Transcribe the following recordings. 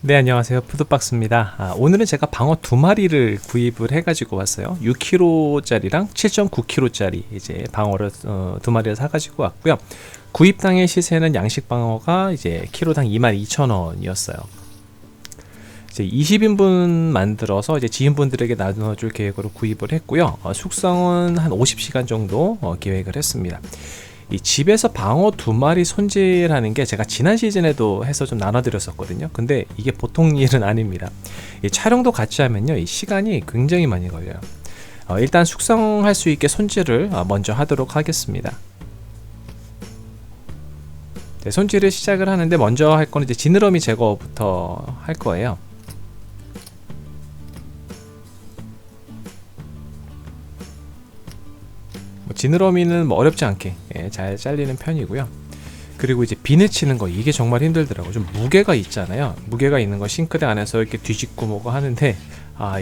네, 안녕하세요. 푸드박스입니다. 오늘은 제가 방어 두 마리를 구입을 해가지고 왔어요. 6kg짜리랑 7.9kg짜리 이제 방어를 두 마리를 사가지고 왔고요. 구입 당의 시세는 양식 방어가 이제 키로당 22,000원이었어요. 이제 20인분 만들어서 이제 지인분들에게 나눠줄 계획으로 구입을 했고요. 숙성은 한 50시간 정도 계획을 했습니다. 이 집에서 방어 두 마리 손질하는 게 제가 지난 시즌에도 해서 좀 나눠드렸었거든요. 근데 이게 보통 일은 아닙니다. 이 촬영도 같이 하면요, 이 시간이 굉장히 많이 걸려요. 일단 숙성할 수 있게 손질을 먼저 하도록 하겠습니다. 네, 손질을 시작을 하는데 먼저 할 거는 이제 지느러미 제거부터 할 거예요. 지느러미는 뭐 어렵지 않게 잘 잘리는 편이고요. 그리고 이제 비늘 치는 거, 이게 정말 힘들더라고요. 좀 무게가 있잖아요. 무게가 있는 거 싱크대 안에서 이렇게 뒤집고 뭐고 하는데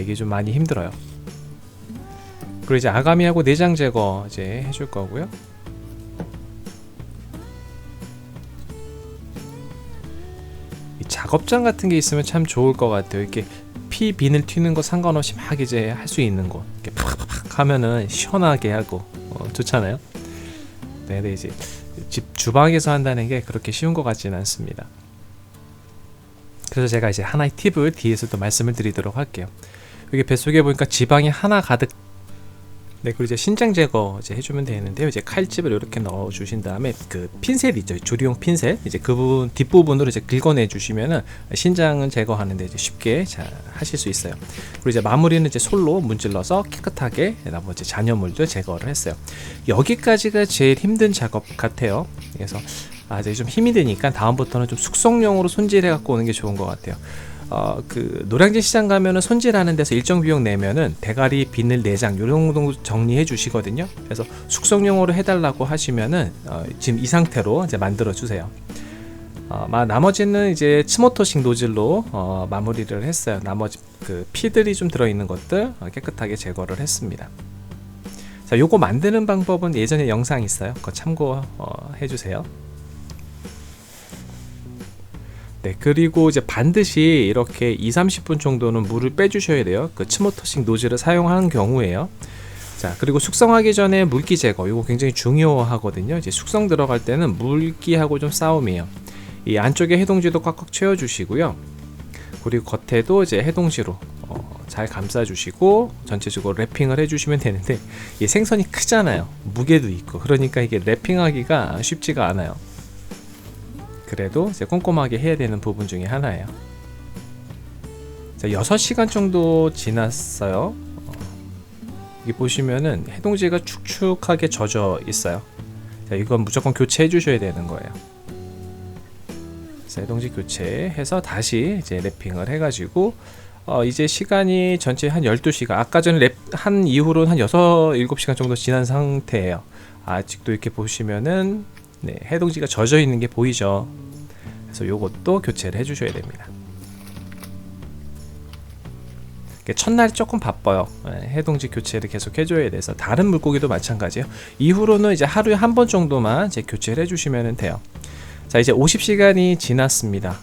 이게 좀 많이 힘들어요. 그리고 이제 아가미하고 내장 제거 이제 해줄 거고요. 이 작업장 같은 게 있으면 참 좋을 것 같아요. 이렇게 피 비늘 튀는 거 상관없이 막 이제 할 수 있는 거, 이렇게 팍팍팍 하면은 시원하게 하고 좋잖아요. 네, 근데 이제 집 주방에서 한다는 게 그렇게 쉬운 것 같지는 않습니다. 그래서 제가 이제 하나의 팁을 뒤에서 또 말씀을 드리도록 할게요. 여기 뱃속에 보니까 지방이 하나 가득. 네, 그리고 이제 신장 제거 이제 해주면 되는데요. 이제 칼집을 이렇게 넣어 주신 다음에 그 핀셋 있죠, 조리용 핀셋, 이제 그 부분 뒷부분으로 이제 긁어내 주시면은 신장은 제거하는데 이제 쉽게 잘 하실 수 있어요. 그리고 이제 마무리는 이제 솔로 문질러서 깨끗하게 나머지 잔여물들 제거를 했어요. 여기까지가 제일 힘든 작업 같아요. 그래서 이제 좀 힘이 드니까 다음부터는 좀 숙성용으로 손질해 갖고 오는 게 좋은 것 같아요. 그 노량진 시장 가면은 손질하는 데서 일정 비용 내면은 대가리, 비늘, 내장 요런 정도 정리해 주시거든요. 그래서 숙성용으로 해달라고 하시면은 지금 이 상태로 이제 만들어 주세요. 나머지는 이제 치모토식 노즐로 마무리를 했어요. 나머지 그 피들이 좀 들어있는 것들 깨끗하게 제거를 했습니다. 자, 요거 만드는 방법은 예전에 영상 있어요. 그거 참고해 주세요. 네, 그리고 이제 반드시 이렇게 2-30분 정도는 물을 빼주셔야 돼요. 그 치모터식 노즐을 사용하는 경우에요. 자, 그리고 숙성하기 전에 물기 제거, 이거 굉장히 중요하거든요. 이제 숙성 들어갈 때는 물기하고 좀 싸움이에요. 이 안쪽에 해동지도 꽉꽉 채워주시고요. 그리고 겉에도 이제 해동지로 잘 감싸주시고 전체적으로 랩핑을 해주시면 되는데, 이 생선이 크잖아요. 무게도 있고, 그러니까 이게 랩핑하기가 쉽지가 않아요. 그래도 이제 꼼꼼하게 해야 되는 부분 중에 하나예요. 자, 6시간 정도 지났어요. 여기 보시면은 해동지가 축축하게 젖어 있어요. 자, 이건 무조건 교체해 주셔야 되는 거예요. 자, 해동지 교체해서 다시 이제 랩핑을 해가지고 이제 시간이 전체 한 12시간, 아까 전에 랩한 이후로는 한 6-7시간 정도 지난 상태예요. 아직도 이렇게 보시면은 네, 해동지가 젖어 있는 게 보이죠. 그래서 요것도 교체를 해주셔야 됩니다. 첫날 조금 바빠요. 해동지 교체를 계속 해줘야 돼서 다른 물고기도 마찬가지예요. 이후로는 이제 하루에 한 번 정도만 이제 교체를 해주시면 돼요. 자, 이제 50시간이 지났습니다.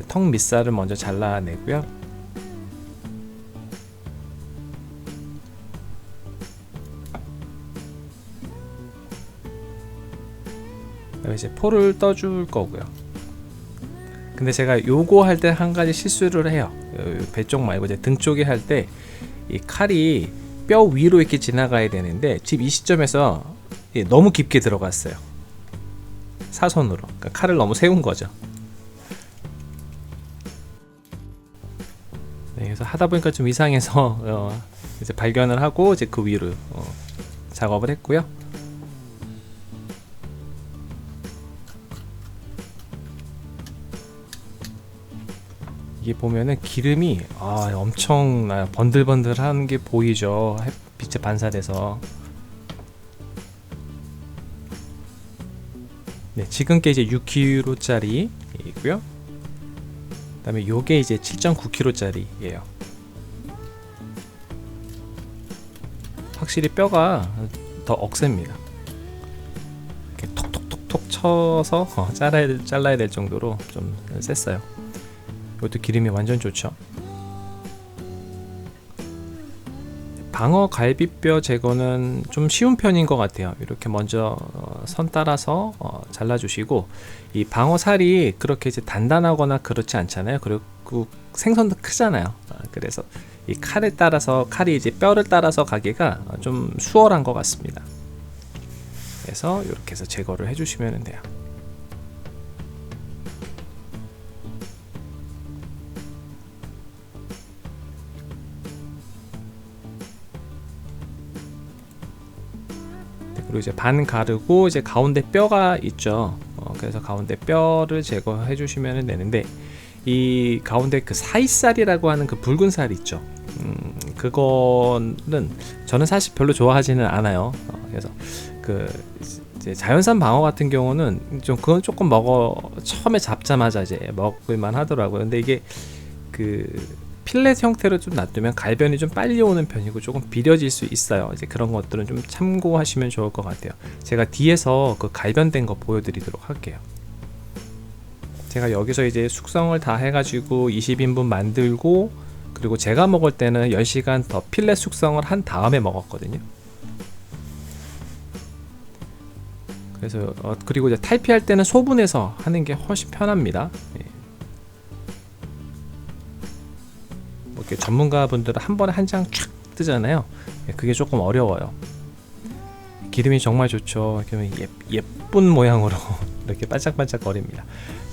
턱 밑살을 먼저 잘라내고요. 이제 포를 떠줄 거고요. 근데 제가 요거 할 때 한 가지 실수를 해요. 배 쪽 말고 이제 등 쪽에 할 때 이 칼이 뼈 위로 이렇게 지나가야 되는데 지금 이 시점에서 너무 깊게 들어갔어요. 사선으로. 그러니까 칼을 너무 세운 거죠. 네, 그래서 하다 보니까 좀 이상해서 이제 발견을 하고 이제 그 위로 작업을 했고요. 이게 보면은 기름이 엄청 나요. 번들번들한 게 보이죠. 햇빛에 반사돼서. 네, 지금 게 이제 6kg짜리이고요. 그다음에 요게 이제 7.9kg짜리예요. 확실히 뼈가 더 억셉니다. 이렇게 톡톡톡톡 쳐서 잘라야 될 정도로 좀 셌어요. 이것도 기름이 완전 좋죠. 방어 갈비뼈 제거는 좀 쉬운 편인 것 같아요. 이렇게 먼저 선 따라서 잘라주시고, 이 방어 살이 그렇게 이제 단단하거나 그렇지 않잖아요. 그리고 생선도 크잖아요. 그래서 이 칼에 따라서, 칼이 이제 뼈를 따라서 가기가 좀 수월한 것 같습니다. 그래서 이렇게 해서 제거를 해주시면 돼요. 그리고 이제 반 가르고 이제 가운데 뼈가 있죠. 그래서 가운데 뼈를 제거해 주시면 되는데, 이 가운데 그 사이살이라고 하는 그 붉은 살 있죠. 그거는 저는 사실 별로 좋아하지는 않아요. 그래서 그 이제 자연산 방어 같은 경우는 좀 그건 조금 처음에 잡자마자 이제 먹을만 하더라고요. 근데 이게 그 필렛 형태로 좀 놔두면 갈변이 좀 빨리 오는 편이고 조금 비려질 수 있어요. 이제 그런 것들은 좀 참고하시면 좋을 것 같아요. 제가 뒤에서 그 갈변된 거 보여드리도록 할게요. 제가 여기서 이제 숙성을 다 해가지고 20인분 만들고, 그리고 제가 먹을 때는 10시간 더 필렛 숙성을 한 다음에 먹었거든요. 그래서 그리고 이제 탈피할 때는 소분해서 하는 게 훨씬 편합니다. 이렇게 전문가분들은 한 번에 한 장 쫙 뜨잖아요. 그게 조금 어려워요. 기름이 정말 좋죠. 예쁜 모양으로 이렇게 반짝반짝 거립니다.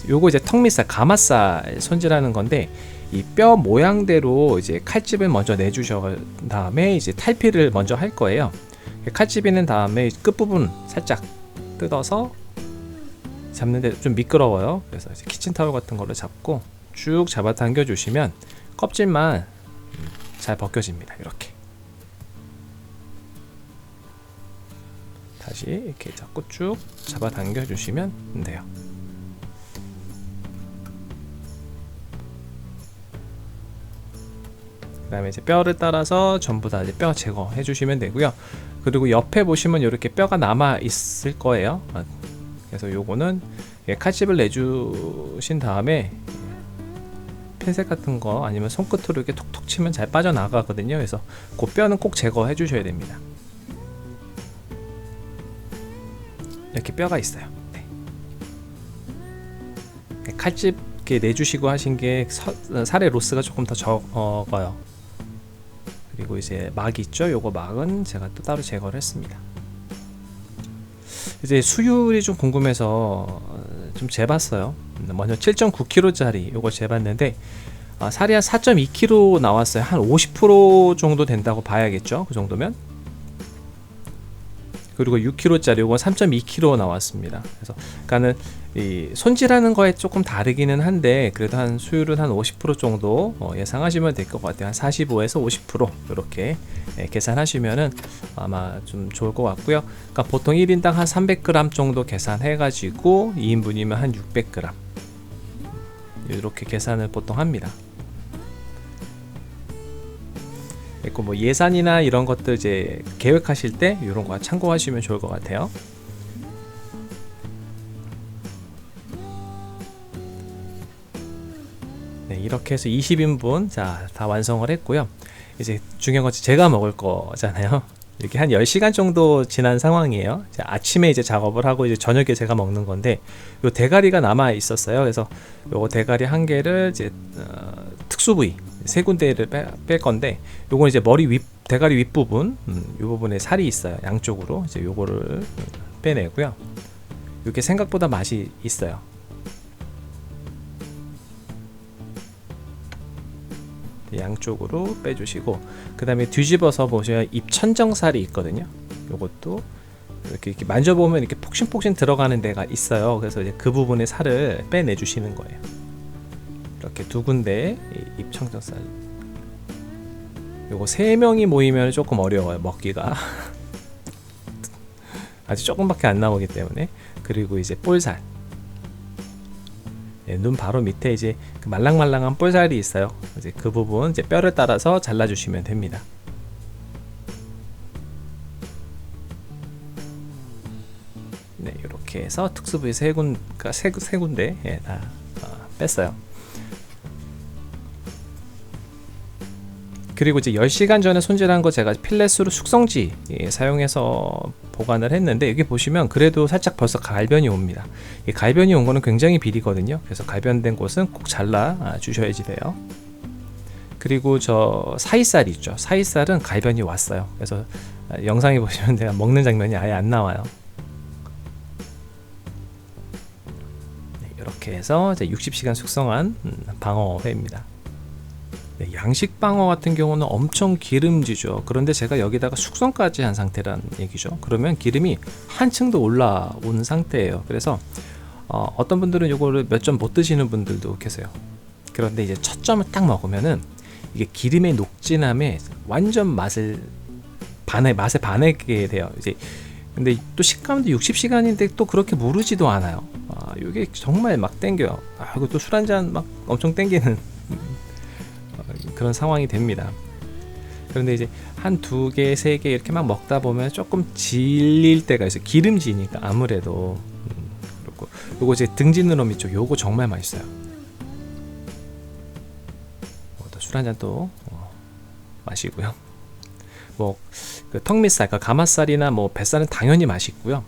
요거 이제 턱밑살, 가마살 손질하는 건데, 이 뼈 모양대로 이제 칼집을 먼저 내주셔 다음에 이제 탈피를 먼저 할 거예요. 칼집이는 다음에 끝부분 살짝 뜯어서 잡는데 좀 미끄러워요. 그래서 이제 키친타올 같은 걸로 잡고 쭉 잡아 당겨 주시면 껍질만 잘 벗겨집니다. 이렇게 다시 이렇게 잡고 쭉 잡아 당겨 주시면 돼요. 그 다음에 이제 뼈를 따라서 전부 다 이제 뼈 제거해 주시면 되고요. 그리고 옆에 보시면 이렇게 뼈가 남아 있을 거예요. 그래서 요거는 칼집을 내주신 다음에 핀셋 같은 거 아니면 손끝으로 이렇게 톡톡 치면 잘 빠져나가거든요. 그래서 그 뼈는 꼭 제거해 주셔야 됩니다. 이렇게 뼈가 있어요. 네. 칼집 이렇게 내주시고 하신 게 살의 로스가 조금 더 적어요. 그리고 이제 막이 있죠. 요거 막은 제가 또 따로 제거를 했습니다. 이제 수율이 좀 궁금해서 좀 재봤어요. 먼저 7.9kg짜리 요거 재봤는데, 살이 한 4.2kg 나왔어요. 한 50% 정도 된다고 봐야겠죠. 그 정도면. 그리고 6kg짜리 요건 3.2kg 나왔습니다. 그래서 그러니까는 이 손질하는 거에 조금 다르기는 한데, 그래도 한 수율은 한 50% 정도 예상하시면 될 것 같아요. 한 45에서 50% 이렇게 계산하시면은 아마 좀 좋을 것 같고요. 그러니까 보통 1인당 한 300g 정도 계산해 가지고 2인분이면 한 600g 이렇게 계산을 보통 합니다. 그리고 뭐 예산이나 이런 것들 이제 계획하실 때 이런 거 참고하시면 좋을 것 같아요. 네, 이렇게 해서 20인분 다 완성을 했고요. 이제 중요한 건 제가 먹을 거잖아요. 이렇게 한 10시간 정도 지난 상황이에요. 아침에 이제 작업을 하고 이제 저녁에 제가 먹는 건데, 요 대가리가 남아 있었어요. 그래서 요 대가리 한 개를 이제 특수 부위 세 군데를 뺄 건데, 요건 이제 대가리 윗부분, 요 부분에 살이 있어요. 양쪽으로 이제 요거를 빼내고요. 이게 생각보다 맛이 있어요. 양쪽으로 빼주시고, 그 다음에 뒤집어서 보셔야 입천정살이 있거든요. 요것도 이렇게 만져보면 이렇게 폭신폭신 들어가는 데가 있어요. 그래서 이제 그 부분의 살을 빼내 주시는 거예요. 이렇게 두 군데 입천정살. 요거 3명이 모이면 조금 어려워요, 먹기가. 아직 조금밖에 안 나오기 때문에. 그리고 이제 볼살, 눈 바로 밑에 이제 그 말랑말랑한 볼살이 있어요. 이제 그 부분 이제 뼈를 따라서 잘라주시면 됩니다. 네, 이렇게 해서 특수부위 세 군데 다 뺐어요. 그리고 이제 10시간 전에 손질한 거 제가 필렛으로 숙성지 사용해서 보관을 했는데, 여기 보시면 그래도 살짝 벌써 갈변이 옵니다. 이 갈변이 온 거는 굉장히 비리거든요. 그래서 갈변된 곳은 꼭 잘라 주셔야지 돼요. 그리고 저 사이살 있죠. 사이살은 갈변이 왔어요. 그래서 영상에 보시면 내가 먹는 장면이 아예 안 나와요. 이렇게 해서 이제 60시간 숙성한 방어회입니다. 양식 방어 같은 경우는 엄청 기름지죠. 그런데 제가 여기다가 숙성까지 한 상태란 얘기죠. 그러면 기름이 한층 더 올라온 상태예요. 그래서 어떤 분들은 이거를 몇 점 못 드시는 분들도 계세요. 그런데 이제 첫 점을 딱 먹으면은 이게 기름의 녹진함에 완전 맛에 반하게 돼요. 이제 근데 또 식감도 60시간인데 또 그렇게 무르지도 않아요. 이게 정말 막 땡겨요. 이거 또 술 한잔 막 엄청 땡기는 그런 상황이 됩니다. 그런데 이제 한 2개, 3개 이렇게 막 먹다 보면 조금 질릴 때가 있어요. 기름지니까 아무래도. 그렇고 요거 이제 등지느러미 쪽 요거 정말 맛있어요. 술 한잔 또 마시고요. 그 턱밑살, 그러니까 가마살이나 뱃살은 당연히 맛있고요.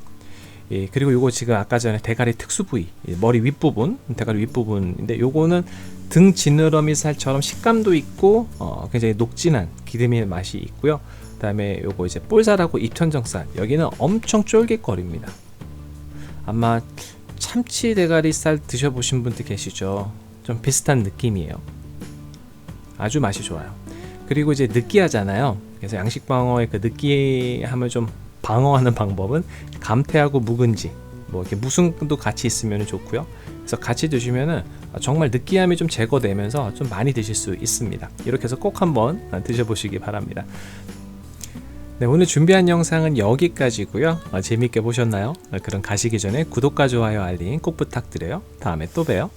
예, 그리고 요거 지금 아까 전에 대가리 특수 부위, 머리 윗부분, 대가리 윗부분인데 요거는 등 지느러미 살처럼 식감도 있고 굉장히 녹진한 기름의 맛이 있고요. 그 다음에 요거 이제 볼살하고 입천정살, 여기는 엄청 쫄깃거립니다. 아마 참치 대가리살 드셔보신 분들 계시죠? 좀 비슷한 느낌이에요. 아주 맛이 좋아요. 그리고 이제 느끼하잖아요. 그래서 양식방어의 그 느끼함을 좀 방어하는 방법은 감태하고 묵은지, 이렇게 무순도 같이 있으면 좋고요. 그래서 같이 드시면은 정말 느끼함이 좀 제거되면서 좀 많이 드실 수 있습니다. 이렇게 해서 꼭 한번 드셔보시기 바랍니다. 네, 오늘 준비한 영상은 여기까지고요. 재밌게 보셨나요? 그럼 가시기 전에 구독과 좋아요, 알림 꼭 부탁드려요. 다음에 또 봬요.